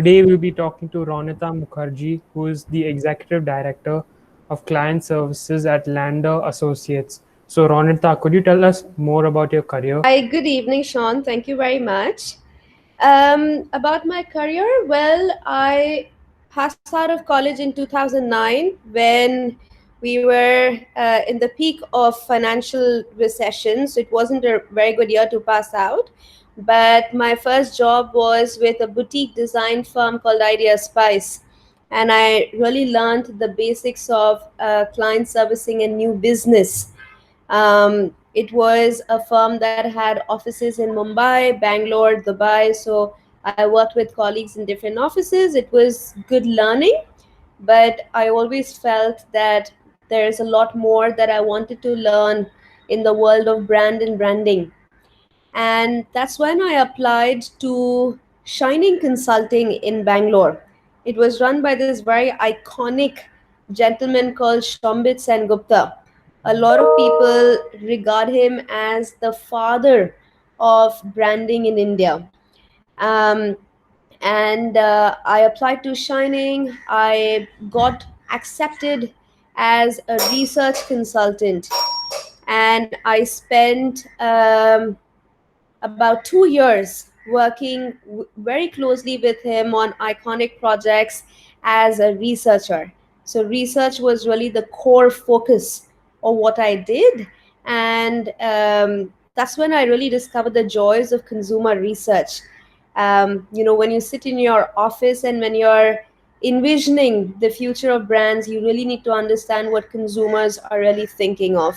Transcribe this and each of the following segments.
Today we'll be talking to Ronita Mukerjee, who is the Executive Director of Client Services at Lander Associates. So, Ronita, could you tell us more about your career? Hi, good evening, Sean. Thank you very much. About my career, well, I passed out of college in 2009 when we were in the peak of financial recession. So it wasn't a very good year to pass out. But my first job was with a boutique design firm called Idea Spice. And I really learned the basics of client servicing and new business. It was a firm that had offices in Mumbai, Bangalore, Dubai. So I worked with colleagues in different offices. It was good learning, but I always felt that there's a lot more that I wanted to learn in the world of brand and branding. And that's when I applied to Shining Consulting in Bangalore. It was run by this very iconic gentleman called Shambit Sen Gupta. A lot of people regard him as the father of branding in India. Um, and I applied to Shining. I got accepted as a research consultant, and I spent about 2 years working very closely with him on iconic projects as a researcher. So, research was really the core focus of what I did. And that's when I really discovered the joys of consumer research. When you sit in your office and when you're envisioning the future of brands, you really need to understand what consumers are really thinking of.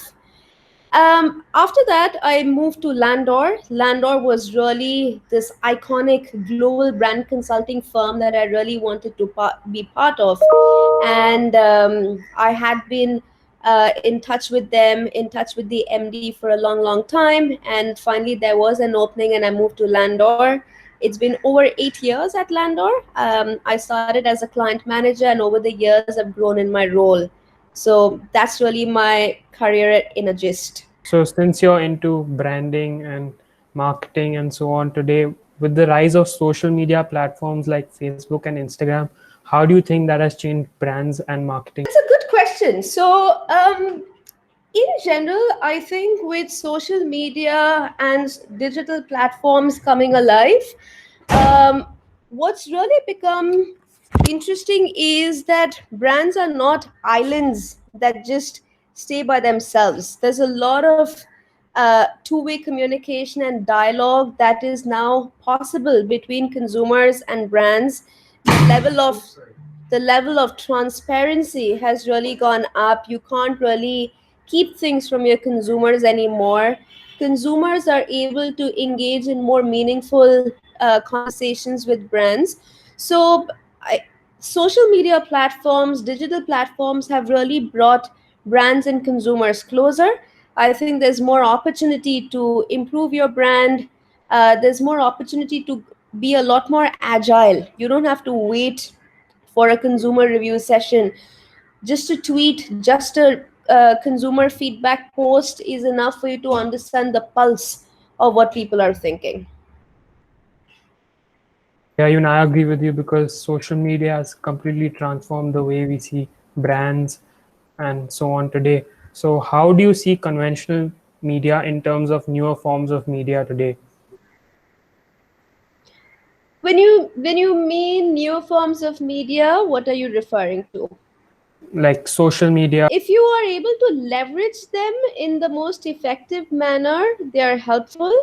After that, I moved to Landor. Landor was really this iconic global brand consulting firm that I really wanted to be part of. And I had been in touch with them, in touch with the MD for a long, long time. And finally, there was an opening, and I moved to Landor. It's been over 8 years at Landor. I started as a client manager, and over the years, I've grown in my role. So that's really my career in a gist. So, since you're into branding and marketing and so on today, with the rise of social media platforms like Facebook and Instagram, how do you think that has changed brands and marketing? That's a good question. So, in general, I think with social media and digital platforms coming alive, um, what's really become interesting is that brands are not islands that just stay by themselves. There's a lot of two-way communication and dialogue that is now possible between consumers and brands. The level of transparency has really gone up. You can't really keep things from your consumers anymore. Consumers are able to engage in more meaningful conversations with brands. So, social media platforms, digital platforms have really brought brands and consumers closer. I think there's more opportunity to improve your brand. There's more opportunity to be a lot more agile. You don't have to wait for a consumer review session. Just a tweet, just a consumer feedback post is enough for you to understand the pulse of what people are thinking. Yeah, even I agree with you because social media has completely transformed the way we see brands and so on today. So, how do you see conventional media in terms of newer forms of media today? When you mean new forms of media, what are you referring to? Like social media. If you are able to leverage them in the most effective manner, they are helpful.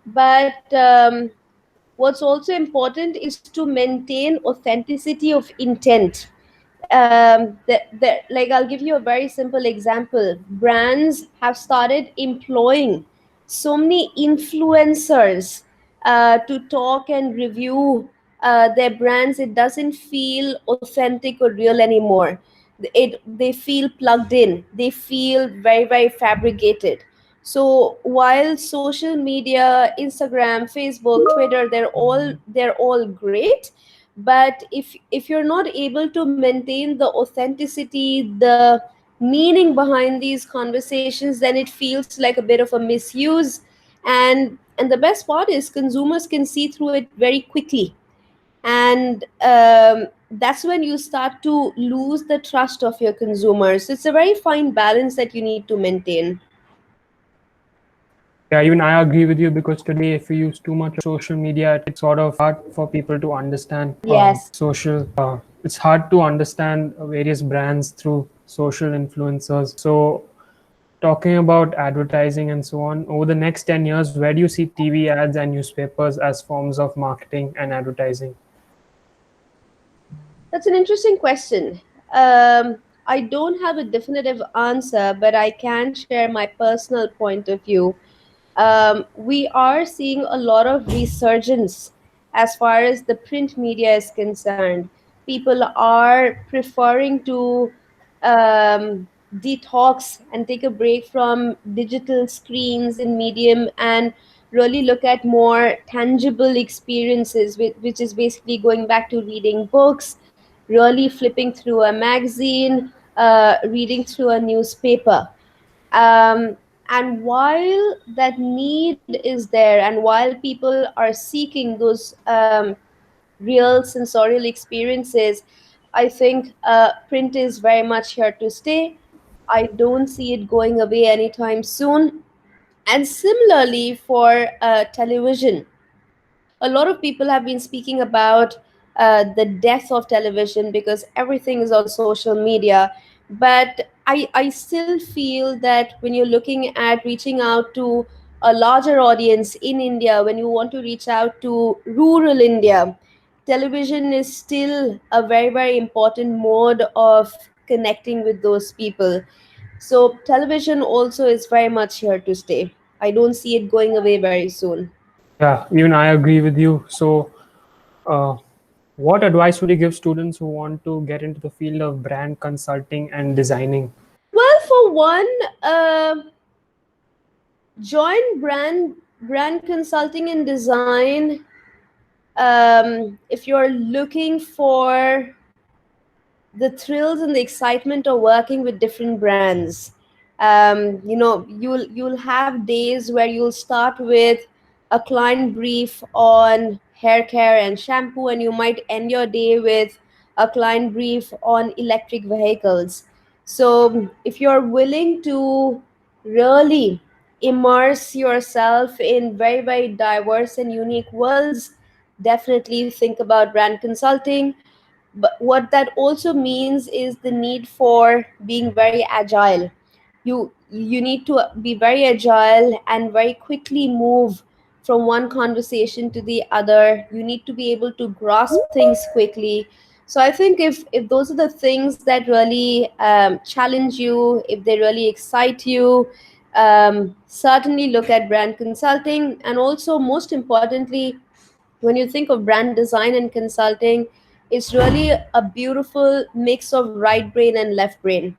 But what's also important is to maintain authenticity of intent. Like, I'll give you a very simple example. Brands have started employing so many influencers to talk and review their brands. It doesn't feel authentic or real anymore. They feel plugged in, they feel very, very fabricated. So while social media, Instagram, Facebook, Twitter, they're all great, but if you're not able to maintain the authenticity, the meaning behind these conversations, then it feels like a bit of a misuse. And the best part is consumers can see through it very quickly. and that's when you start to lose the trust of your consumers. It's a very fine balance that you need to maintain. Yeah, even I agree with you because today, if you use too much of social media, it's sort of hard for people to understand Yes. social. It's hard to understand various brands through social influencers. So, talking about advertising and so on, over the next 10 years, where do you see TV ads and newspapers as forms of marketing and advertising? That's an interesting question. I don't have a definitive answer, but I can share my personal point of view. We are seeing a lot of resurgence as far as the print media is concerned. People are preferring to detox and take a break from digital screens and medium and really look at more tangible experiences, which is basically going back to reading books, really flipping through a magazine, reading through a newspaper. And while that need is there, and while people are seeking those real sensorial experiences, I think print is very much here to stay. I don't see it going away anytime soon. And similarly for television, a lot of people have been speaking about the death of television because everything is on social media. But I still feel that when you're looking at reaching out to a larger audience in India, when you want to reach out to rural India, television is still a very, very important mode of connecting with those people. So, television also is very much here to stay. I don't see it going away very soon. Yeah, even I agree with you. So, uh, what advice would you give students who want to get into the field of brand consulting and designing? Well, for one, join brand consulting and design. If you're looking for the thrills and the excitement of working with different brands, you'll have days where you'll start with a client brief on hair care and shampoo, and you might end your day with a client brief on electric vehicles. So if you're willing to really immerse yourself in very, very diverse and unique worlds, definitely think about brand consulting. But what that also means is the need for being very agile. You need to be very agile and very quickly move from one conversation to the other. You need to be able to grasp things quickly. So I think if those are the things that really challenge you, if they really excite you, certainly look at brand consulting. And also, most importantly, when you think of brand design and consulting, it's really a beautiful mix of right brain and left brain.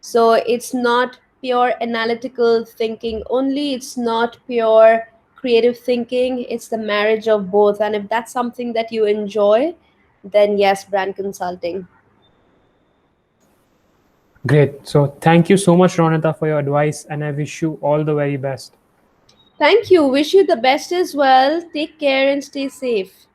So it's not pure analytical thinking only, it's not pure creative thinking, it's the marriage of both. And if that's something that you enjoy, then yes, brand consulting. Great. So, thank you so much, Ronita, for your advice, and I wish you all the very best. Thank you. Wish you the best as well. Take care and stay safe.